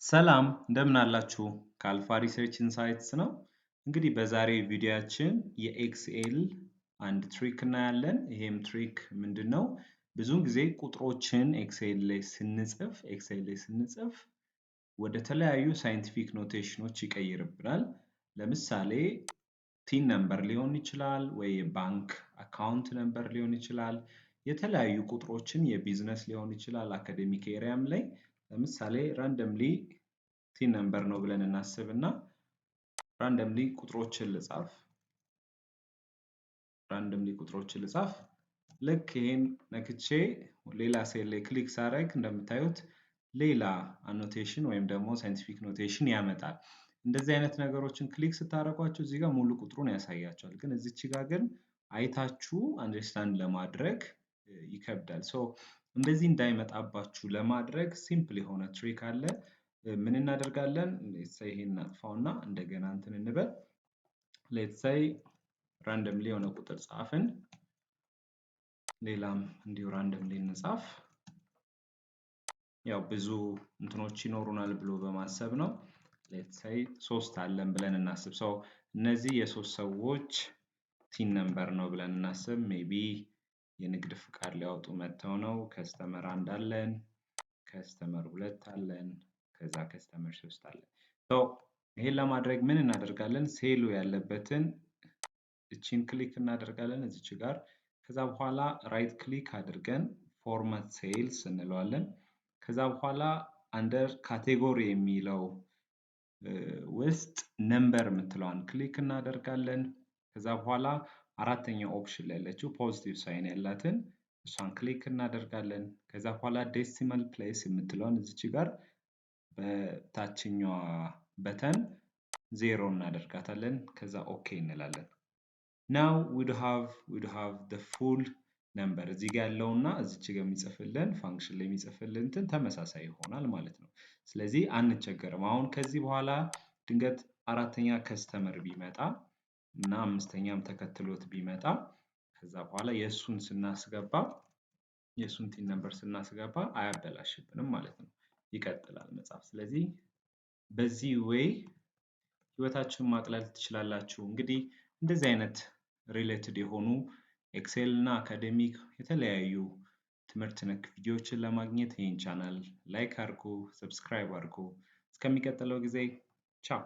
ሰላም እንደምን አላችሁ? ከአልፋ ሪሰርች ኢንሳይትስ ነው። እንግዲህ በዛሬ ቪዲዮአችን የኤክስኤል አንድ ትሪክ እናያለን። ይሄም ትሪክ ምንድነው? ብዙውን ጊዜ ቁጥሮችን ኤክስኤል ላይ ስንጽፍ ወደ ተለያዩ ሳይንቲፊክ ኖቴሽኖች ይቀይርብናል። ለምሳሌ ቲን ነምበር ሊሆን ይችላል ወይ ባንክ አካውንት ነምበር ሊሆን ይችላል። የተለያዩ ቁጥሮችን የቢዝነስ ሊሆን ይችላል አካዴሚክ ኤሪያም ላይ ለምሳሌ ራንደምሊ ቲን ነምበር ነው ብለን እናስብና ራንደምሊ ቁጥሮችን ልጻፍ ልክ ይሄን ነክቼ ሌላ ሴል ላይ ክሊክ ሳደርግ እንደምታዩት ሌላ አኖቴሽን ወይም ደግሞ ሳይንቲፊክ ኖቴሽን ያመጣል። እንደዚህ አይነት ነገሮችን ክሊክ ስታደርጓቸው እዚህ ጋር ሙሉ ቁጥሩን ያሳያቸዋል። ግን እዚች ጋር ግን አይታችሁ አንደርስታንድ ለማድረግ ይከብዳል። እንደዚህ እንዳይመጣባችሁ ለማድረግ ሲምፕል የሆነ ትሪክ አለ። ምን እናደርጋለን? ሌትስ ሴይ ይሄን እናጥፋውና እንደገና እንትን እንበል። ሌትስ ሴይ ራንደምሊ የሆነ ቁጥር ጻፍን። ሌላም እንዲሁ ራንደምሊ እንጻፍ። ያው ብዙ እንትኖች ይኖሩናል ብሎ በማሰብ ነው። ሌትስ ሴይ 3 አለን ብለን እናስብ። እነዚህ የሶስት ሰዎች ቲን ነምበር ነው ብለን እናስብ። ሜቢ የንግድ ፍቃድ ሊያወጡ መጥተው ነው። ከስተመር 1 አለን፣ ከስተመር 2 አለን፣ ከዛ ከስተመር 3 አለን። ይሄን ለማድረግ ምን እናደርጋለን? ሴሉ ያለበትን እቺን ክሊክ እናደርጋለን እዚች ጋር። ከዛ በኋላ ራይት ክሊክ አድርገን ፎርማት ሴልስ እንለዋለን። ከዛ በኋላ አንደር ካቴጎሪ የሚለው ውስጥ ነምበር የምትለዋን ክሊክ እናደርጋለን። ከዛ በኋላ አራተኛው ኦፕሽን ላይ ያለችው ፖዚቲቭ ሳይን ያላትን እሷን ክሊክ እናደርጋለን። ከዛ በኋላ ዴሲማል ፕሌስ የምትለውን እዚች ጋር በታችኛዋ በተን 0 እናደርጋታለን። ከዛ ኦኬ እንላለን። now we'd have the full number እዚህ ጋር ያለውና እዚች ጋር የሚጽፍልን ፋንክሽን ላይ የሚጽፍልን እንትን ተመሳሳይ ይሆናል ማለት ነው። ስለዚህ አንቸገርም። አሁን ከዚህ በኋላ ድንገት አራተኛ ከስተመር ቢመጣ እና አምስተኛም ተከትሎት ቢመጣ ከዛ በኋላ የሱን ቲን ነምበር ስናስገባ አያበላሽብንም ማለት ነው። ይቀጥላል መጻፍ። ስለዚህ በዚህ ዌይ ህይወታችሁን ማቅለል ትችላላችሁ። እንግዲህ እንደዚህ አይነት ሪሌትድ የሆኑ ኤክሴል እና አካዴሚክ የተለያዩ ትምህርት ነክ ቪዲዮዎችን ለማግኘት ይህን ቻናል ላይክ አድርጉ፣ ሰብስክራይብ አድርጉ። እስከሚቀጥለው ጊዜ ቻው።